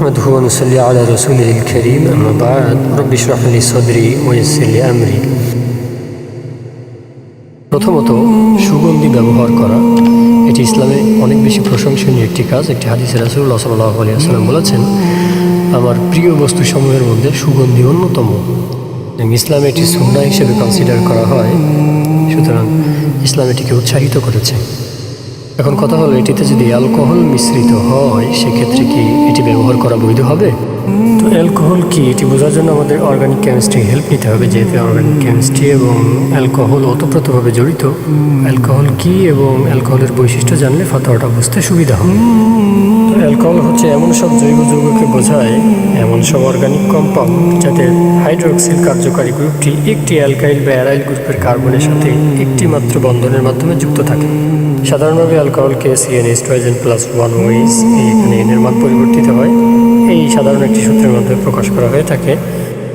نحمده ونصلي على رسوله الكريم أما بعد رب اشرح لي صدري ويسر لي أمري। প্রথমত সুগন্ধি ব্যবহার করা এটি ইসলামে অনেক বেশি প্রশংসনীয় একটি কাজ। একটি হাদিসে রাসূলুল্লাহ সাল্লাল্লাহু আলাইহি ওয়াসাল্লাম বলেছেন, আমার প্রিয় বস্তুসমূহের মধ্যে সুগন্ধি অন্যতম। ইসলামে এটি সুন্নাহ হিসেবে কনসিডার করা হয়, সুতরাং ইসলাম এটিকে উৎসাহিত করেছে। এখন কথা হলো, এটিতে যদি অ্যালকোহল মিশ্রিত হয় সেক্ষেত্রে কি এটি ব্যবহার করা বৈধ হবে? তো অ্যালকোহল কি এটি বোঝার জন্য আমাদের অর্গানিক কেমিস্ট্রি হেল্প নিতে হবে, যেহেতু অর্গানিক কেমিস্ট্রি এবং অ্যালকোহল ওতপ্রোতভাবে জড়িত। অ্যালকোহল কি এবং অ্যালকোহলের বৈশিষ্ট্য জানলে ফাতোয়াটা বুঝতে সুবিধা হবে। তো অ্যালকোহল হচ্ছে এমন সব জৈব যৌগকে বোঝায়, এমন সব অর্গানিক কম্পাউন্ড যাতে হাইড্রোক্সিল কার্যকারী গ্রুপটি একটি অ্যালকাইল বা অ্যারাইল গ্রুপের কার্বনের সাথে একটি মাত্র বন্ধনের মাধ্যমে যুক্ত থাকে। সাধারণভাবে অ্যালকোহলকে CnH2+1OH এখানে এর মান পরিবর্তিত হয়, এই সাধারণ একটি সূত্রের মাধ্যমে প্রকাশ করা হয়ে থাকে।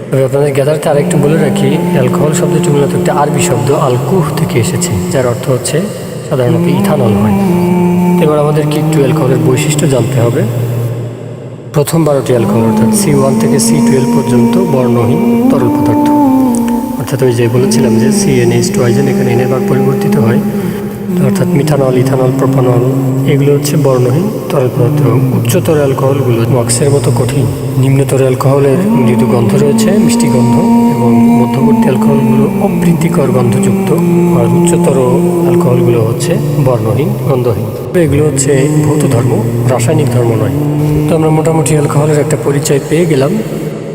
তবে আপনাদের জ্ঞাতার্থে আরেকটু বলে রাখি, অ্যালকোহল শব্দটি মূলত একটি আরবি শব্দ আলকুহ থেকে এসেছে, যার অর্থ হচ্ছে সাধারণত ইথানল হয়। এবার আমাদেরকে একটু অ্যালকোহলের বৈশিষ্ট্য জানতে হবে। প্রথম 12টি অ্যালকোহল অর্থাৎ C1 থেকে C12 পর্যন্ত বর্ণহীন তরল পদার্থ, অর্থাৎ ওই যে বলেছিলাম যে CnH2 এখানে এর মান পরিবর্তিত হয়, অর্থাৎ মিথানল, ইথানল, প্রোপানল এগুলো হচ্ছে বর্ণহীন তরল পদার্থ। উচ্চতর অ্যালকোহলগুলো মক্সের মতো কঠিন। নিম্নতর অ্যালকোহলের মৃদু গন্ধ রয়েছে, মিষ্টি গন্ধ, এবং মধ্যবর্তী অ্যালকোহলগুলো অপ্রীতিকর গন্ধযুক্ত। আর উচ্চতর অ্যালকোহলগুলো হচ্ছে বর্ণহীন, গন্ধহীন। এগুলো হচ্ছে ভৌত ধর্ম, রাসায়নিক ধর্ম নয়। তো আমরা মোটামুটি অ্যালকোহলের একটা পরিচয় পেয়ে গেলাম।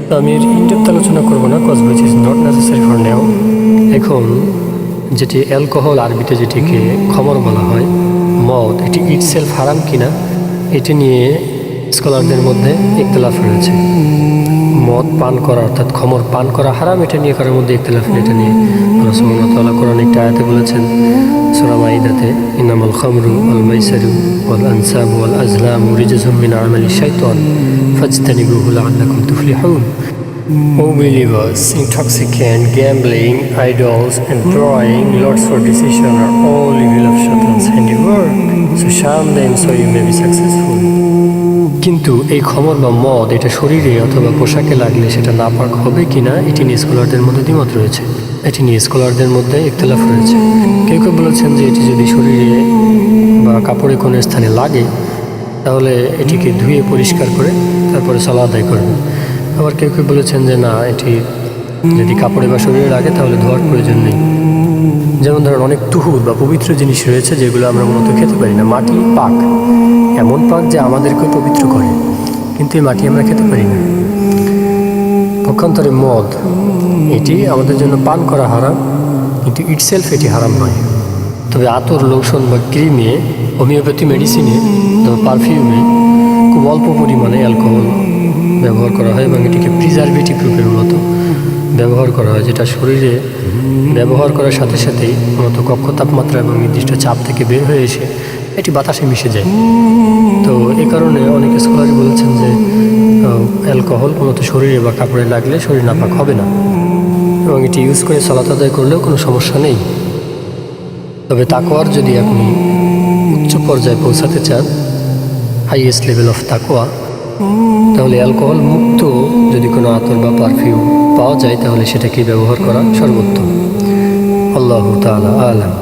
তো আমি এর ইনডেপথ আলোচনা করবো না, cause which is not necessary for now. এখন যেটি অ্যালকোহল, আরবিতে যেটিকে খমর বলা হয়, মদ, এটি ইটসেলফ হারাম কিনা এটি নিয়ে স্কলারদের মধ্যে ইখতিলাফ রয়েছে। মদ পান করা অর্থাৎ খমর পান করা হারাম, এটা নিয়ে কারোর মধ্যে ইখতিলাফ নেই। এটা নিয়ে আল্লাহ সুবহানাহু ওয়া তাআলা কোরআনে একটা আয়াতে বলেছেন, সূরা মাইদাতে, ইন্নামাল খামরু ওয়াল মাইসিরু ওয়াল আনসাবু ওয়াল আজলামু রিজসুম মিন আমালিশ শাইতান ফাজতানিবুহু লাআল্লাকুম তুফলিহুন। O believers, intoxicant, gambling, idols, and drawing lots for decision are all evil of Satan's handiwork. So shun them so you may be successful. কিন্তু এই খমর বা মদ এটা শরীরে অথবা পোশাকে লাগলে সেটা নাপাক হবে কিনা এটি নিয়ে স্কলারদের মধ্যে দ্বিমত রয়েছে। এটি নিয়ে স্কলারদের মধ্যে ইখতিলাফ রয়েছে। কেউ কেউ বলেছেন যে এটি যদি শরীরে বা কাপড়ে কোনো স্থানে লাগে তাহলে এটিকে ধুয়ে পরিষ্কার করে তারপরে সালাত আদায় করবে। আবার কেউ কেউ বলেছেন যে না, এটি যদি কাপড়ে বা শরীরে লাগে তাহলে ধোয়ার প্রয়োজন নেই। যেমন ধরেন অনেক তুহুর বা পবিত্র জিনিস রয়েছে যেগুলো আমরা মূলত খেতে পারি না। মাটি পাক, এমন পাক যে আমাদেরকেও পবিত্র করে, কিন্তু এই মাটি আমরা খেতে পারি না। পক্ষান্তরে মদ, এটি আমাদের জন্য পান করা হারাম, কিন্তু ইটসেলফ এটি হারাম নয়। তবে আতর, লোশন বা ক্রিমে, হোমিওপ্যাথি মেডিসিনে, পারফিউমে খুব অল্প পরিমাণে অ্যালকোহল ব্যবহার করা হয় এবং এটিকে প্রিজারভেটিভ রূপের মতো ব্যবহার করা হয়, যেটা শরীরে ব্যবহার করার সাথে সাথেই মূলত কক্ষ তাপমাত্রা এবং নির্দিষ্ট চাপ থেকে বের হয়ে এসে এটি বাতাসে মিশে যায়। তো এই কারণে অনেক স্কলারই বলেছেন যে অ্যালকোহল মূলত শরীরে বা কাপড়ে লাগলে শরীর নাপাক হবে না, এবং এটি ইউজ করে সালাত আদায় করলেও কোনো সমস্যা নেই। তবে তাকওয়ার যদি আপনি উচ্চ পর্যায়ে পৌঁছাতে চান, হাইয়েস্ট লেভেল অফ তাকওয়া, তাহলে অ্যালকোহল মুক্ত যদি কোনো আতর বা পারফিউম পাওয়া যায় তাহলে সেটাকে ব্যবহার করা সর্বোত্তম। আল্লাহু তাআলা আ'লাম।